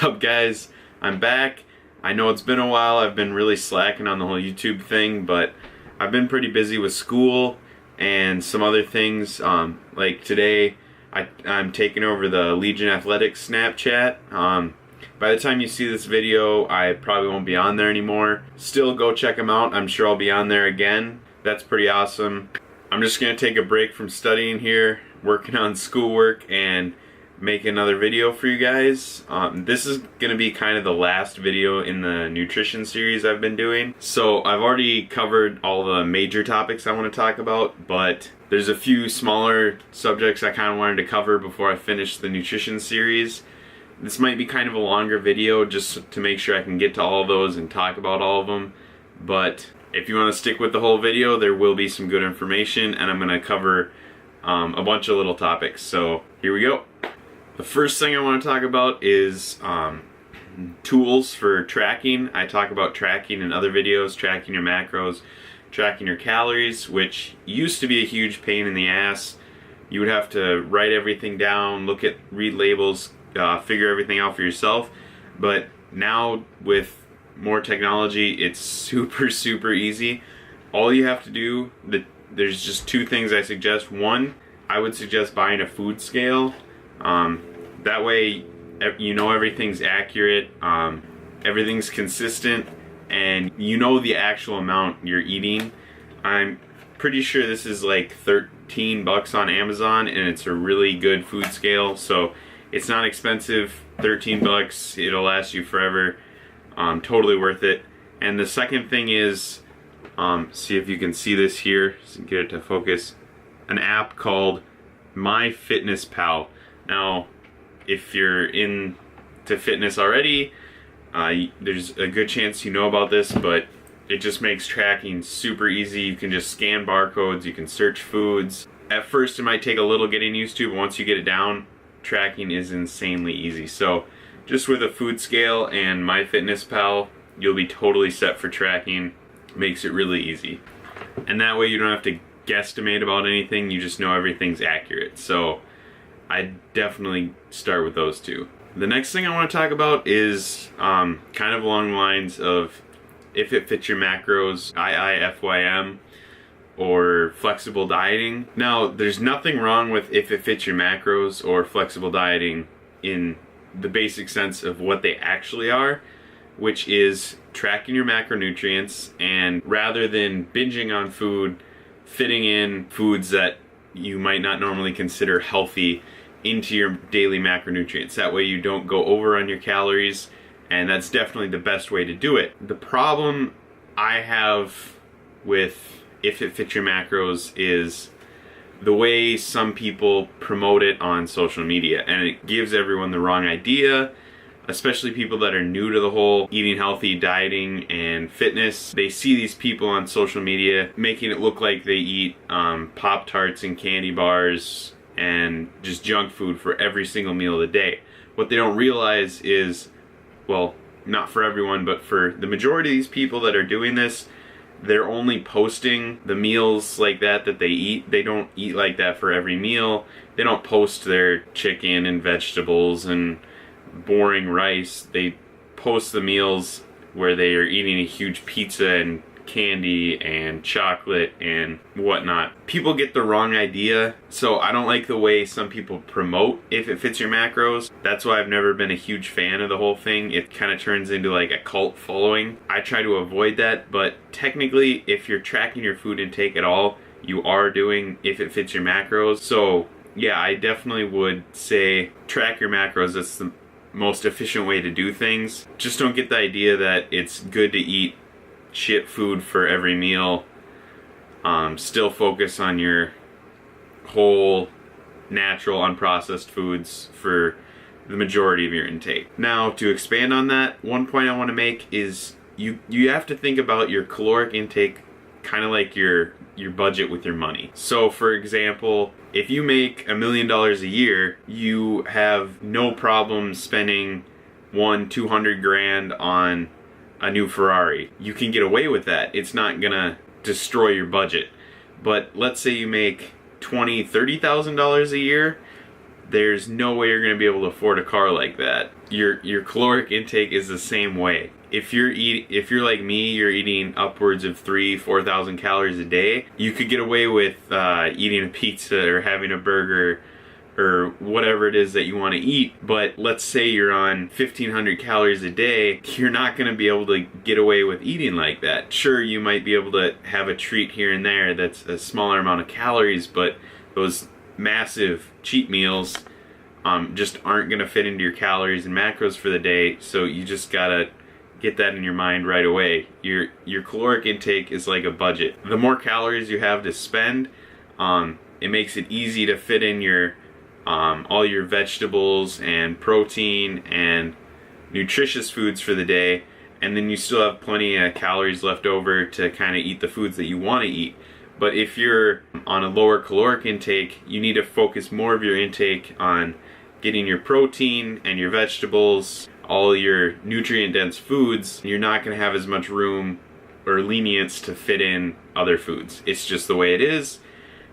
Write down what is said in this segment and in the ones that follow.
up, guys? I'm back. I know it's been a while. I've been really slacking on the whole YouTube thing, but I've been pretty busy with school and some other things. Like today, I'm taking over the Legion Athletics Snapchat. By the time you see this video, I probably won't be on there anymore. Still, go check them out. I'm sure I'll be on there again. That's pretty awesome. I'm just going to take a break from studying here, working on schoolwork, and make another video for you guys. This is going to be kind of the last video in the nutrition series I've been doing. So I've already covered all the major topics I want to talk about, but there's a few smaller subjects I kind of wanted to cover before I finish the nutrition series. This might be kind of a longer video just to make sure I can get to all of those and talk about all of them, but if you want to stick with the whole video, there will be some good information, and I'm going to cover a bunch of little topics. So here we go. The first thing I want to talk about is tools for tracking. I talk about tracking in other videos, tracking your macros, tracking your calories, which used to be a huge pain in the ass. You would have to write everything down, read labels, figure everything out for yourself. But now with more technology, it's super easy. All you have to do, there's just two things I suggest. One, I would suggest buying a food scale. That way you know everything's accurate, everything's consistent, and you know the actual amount you're eating. I'm pretty sure this is like 13 bucks on Amazon, and it's a really good food scale, so it's not expensive. 13 bucks, it'll last you forever. Totally worth it. And the second thing is, see if you can see this here, so get it to focus, an app called MyFitnessPal. Now, if you're into fitness already, there's a good chance you know about this, but it just makes tracking super easy. You can just scan barcodes, you can search foods. At first it might take a little getting used to, but once you get it down, tracking is insanely easy. So just with a food scale and MyFitnessPal, you'll be totally set for tracking. Makes it really easy. And that way you don't have to guesstimate about anything, you just know everything's accurate. So I definitely start with those two. The next thing I want to talk about is kind of along the lines of if it fits your macros, IIFYM, or flexible dieting. Now, there's nothing wrong with if it fits your macros or flexible dieting in the basic sense of what they actually are, which is tracking your macronutrients, and rather than binging on food, fitting in foods that you might not normally consider healthy into your daily macronutrients. That way you don't go over on your calories, and that's definitely the best way to do it. The problem I have with if it fits your macros is the way some people promote it on social media, and it gives everyone the wrong idea, especially people that are new to the whole eating healthy, dieting, and fitness. They see these people on social media making it look like they eat Pop-Tarts and candy bars and just junk food for every single meal of the day. What they don't realize is, well, not for everyone, but for the majority of these people that are doing this, they're only posting the meals like that they eat. They don't eat like that for every meal. They don't post their chicken and vegetables and boring rice. They post the meals where they are eating a huge pizza and candy and chocolate and whatnot. People get the wrong idea, so I don't like the way some people promote if it fits your macros. That's why I've never been a huge fan of the whole thing. It kind of turns into like a cult following. I try to avoid that, but technically if you're tracking your food intake at all, you are doing if it fits your macros. So yeah, I definitely would say track your macros. That's the most efficient way to do things. Just don't get the idea that it's good to eat shit food for every meal. Still focus on your whole natural unprocessed foods for the majority of your intake. Now, to expand on that, one point I want to make is you have to think about your caloric intake kind of like your budget with your money. So for example, if you make $1 million a year, you have no problem spending $200 grand on a new Ferrari. You can get away with that. It's not gonna destroy your budget. But let's say you make $20,000, $30,000 a year, there's no way you're going to be able to afford a car like that. Your caloric intake is the same way. If you're like me, you're eating upwards of 3,000-4,000 calories a day. You could get away with eating a pizza or having a burger or whatever it is that you want to eat. But let's say you're on 1,500 calories a day, you're not going to be able to get away with eating like that. Sure, you might be able to have a treat here and there that's a smaller amount of calories, but those massive cheat meals just aren't going to fit into your calories and macros for the day. So you just gotta get that in your mind right away. Your caloric intake is like a budget. The more calories you have to spend, it makes it easy to fit in your all your vegetables and protein and nutritious foods for the day, and then you still have plenty of calories left over to kind of eat the foods that you want to eat. But if you're on a lower caloric intake, you need to focus more of your intake on getting your protein and your vegetables, all your nutrient-dense foods. You're not going to have as much room or lenience to fit in other foods. It's just the way it is,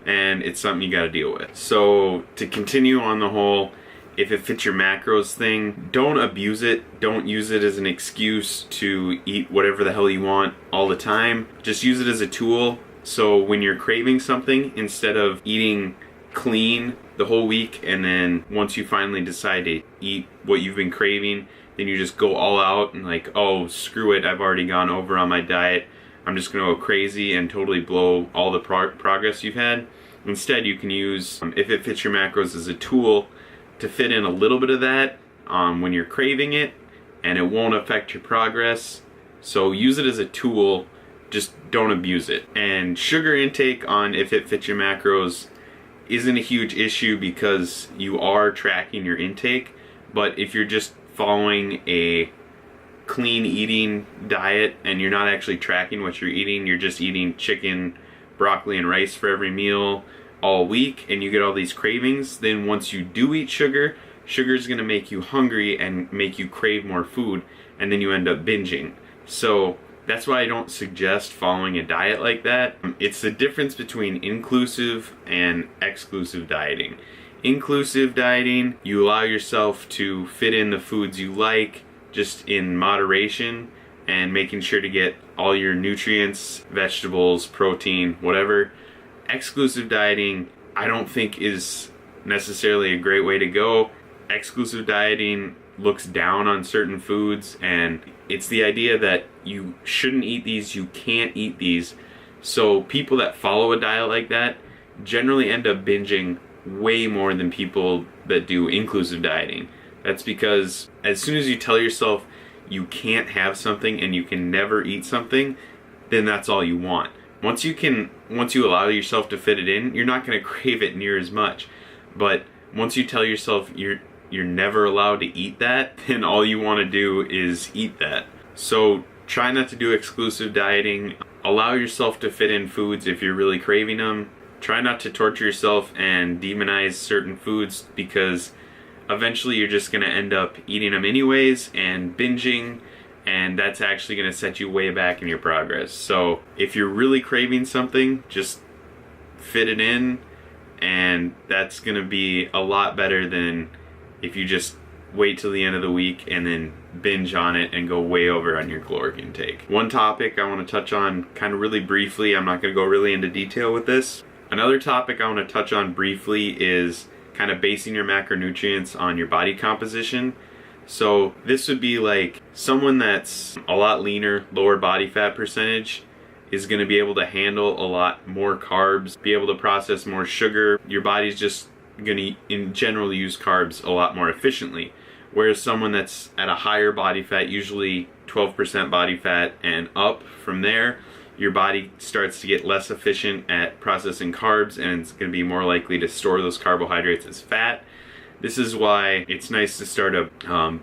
and it's something you got to deal with. So to continue on the whole, if it fits your macros thing, don't abuse it. Don't use it as an excuse to eat whatever the hell you want all the time. Just use it as a tool. So when you're craving something, instead of eating clean the whole week, and then once you finally decide to eat what you've been craving, then you just go all out and like, oh, screw it, I've already gone over on my diet, I'm just going to go crazy and totally blow all the progress you've had. Instead, you can use, if it fits your macros, as a tool to fit in a little bit of that when you're craving it, and it won't affect your progress. So use it as a tool, just don't abuse it. And sugar intake on if it fits your macros isn't a huge issue because you are tracking your intake. But if you're just following a clean eating diet and you're not actually tracking what you're eating, you're just eating chicken, broccoli, and rice for every meal all week, and you get all these cravings, then once you do eat sugar, sugar is going to make you hungry and make you crave more food, and then you end up binging. So that's why I don't suggest following a diet like that. It's the difference between inclusive and exclusive dieting. Inclusive dieting, you allow yourself to fit in the foods you like, just in moderation, and making sure to get all your nutrients, vegetables, protein, whatever. Exclusive dieting, I don't think is necessarily a great way to go. Exclusive dieting looks down on certain foods, and it's the idea that you shouldn't eat these, you can't eat these. So people that follow a diet like that generally end up binging way more than people that do inclusive dieting. That's because as soon as you tell yourself you can't have something and you can never eat something, then that's all you want. Once you allow yourself to fit it in, you're not going to crave it near as much. But once you tell yourself you're never allowed to eat that, then all you want to do is eat that. So try not to do exclusive dieting. Allow yourself to fit in foods if you're really craving them. Try not to torture yourself and demonize certain foods, because eventually you're just going to end up eating them anyways and binging, and that's actually going to set you way back in your progress. So if you're really craving something, just fit it in, and that's going to be a lot better than if you just wait till the end of the week and then binge on it and go way over on your caloric intake. One topic I want to touch on kind of really briefly, I'm not going to go really into detail with this. Another topic I want to touch on briefly is kind of basing your macronutrients on your body composition. So this would be like someone that's a lot leaner, lower body fat percentage, is going to be able to handle a lot more carbs, be able to process more sugar. Your body's just going to, in general, use carbs a lot more efficiently. Whereas someone that's at a higher body fat, usually 12% body fat and up from there, your body starts to get less efficient at processing carbs, and it's going to be more likely to store those carbohydrates as fat. This is why it's nice to start a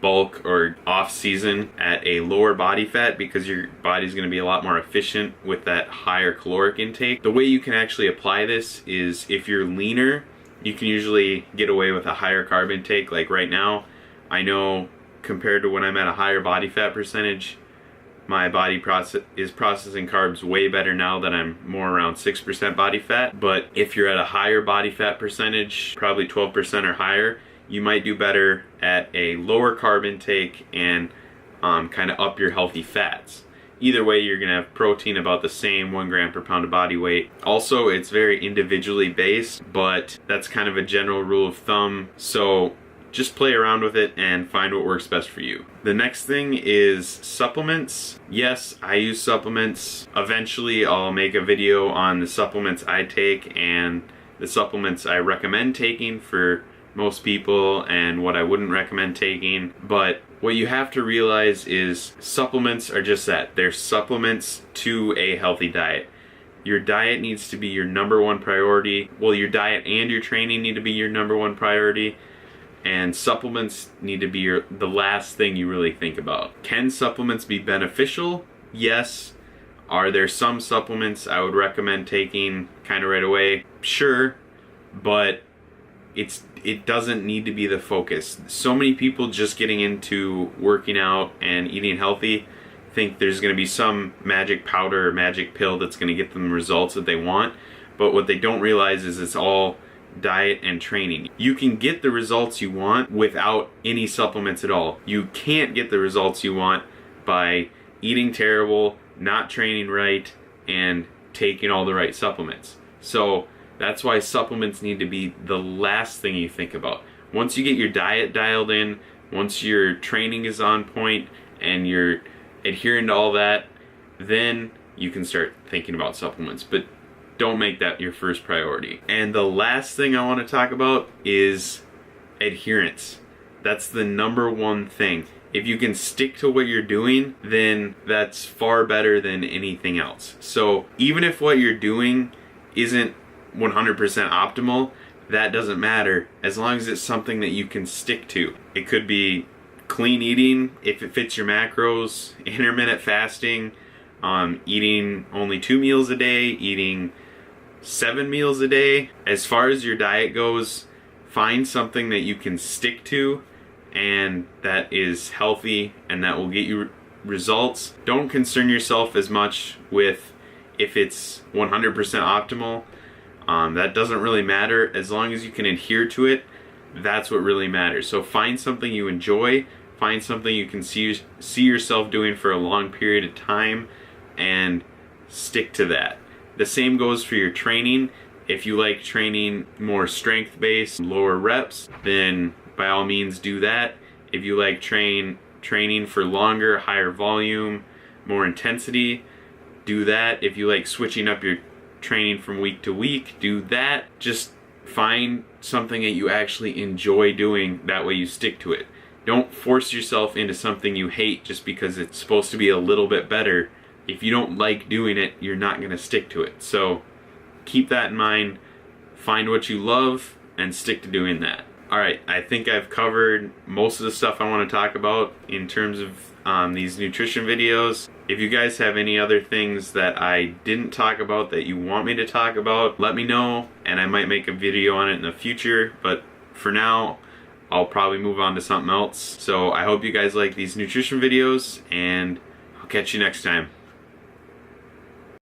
bulk or off season at a lower body fat, because your body's going to be a lot more efficient with that higher caloric intake. The way you can actually apply this is if you're leaner, you can usually get away with a higher carb intake. Like right now, I know compared to when I'm at a higher body fat percentage, my body is processing carbs way better now that I'm more around 6% body fat. But if you're at a higher body fat percentage, probably 12% or higher, you might do better at a lower carb intake and kind of up your healthy fats. Either way, you're going to have protein about the same, 1 gram per pound of body weight. Also, it's very individually based, but that's kind of a general rule of thumb. So just play around with it and find what works best for you. The next thing is supplements. Yes, I use supplements. Eventually, I'll make a video on the supplements I take and the supplements I recommend taking for most people and what I wouldn't recommend taking. But what you have to realize is supplements are just that. They're supplements to a healthy diet. Your diet needs to be your number one priority. Well, your diet and your training need to be your number one priority. And supplements need to be the last thing you really think about. Can supplements be beneficial? Yes. Are there some supplements I would recommend taking kind of right away? Sure. But it doesn't need to be the focus. So many people just getting into working out and eating healthy think there's going to be some magic powder or magic pill that's going to get them the results that they want. But what they don't realize is it's all diet and training. You can get the results you want without any supplements at all. You can't get the results you want by eating terrible, not training right, and taking all the right supplements. So that's why supplements need to be the last thing you think about. Once you get your diet dialed in, once your training is on point and you're adhering to all that, then you can start thinking about supplements. But don't make that your first priority. And the last thing I want to talk about is adherence. That's the number one thing. If you can stick to what you're doing, then that's far better than anything else. So even if what you're doing isn't 100% optimal, that doesn't matter as long as it's something that you can stick to. It could be clean eating if it fits your macros, intermittent fasting, eating only 2 meals a day, eating 7 meals a day. As far as your diet goes, find something that you can stick to and that is healthy and that will get you results. Don't concern yourself as much with if it's 100% optimal. That doesn't really matter. As long as you can adhere to it, that's what really matters. So find something you enjoy, find something you can see yourself doing for a long period of time, and stick to that. The same goes for your training. If you like training more strength-based, lower reps, then by all means do that. If you like training for longer, higher volume, more intensity, do that. If you like switching up your training from week to week, do that. Just find something that you actually enjoy doing, that way you stick to it. Don't force yourself into something you hate just because it's supposed to be a little bit better. If you don't like doing it, you're not going to stick to it. So keep that in mind. Find what you love and stick to doing that. Alright, I think I've covered most of the stuff I want to talk about in terms of these nutrition videos. If you guys have any other things that I didn't talk about that you want me to talk about, let me know and I might make a video on it in the future. But for now, I'll probably move on to something else. So I hope you guys like these nutrition videos and I'll catch you next time.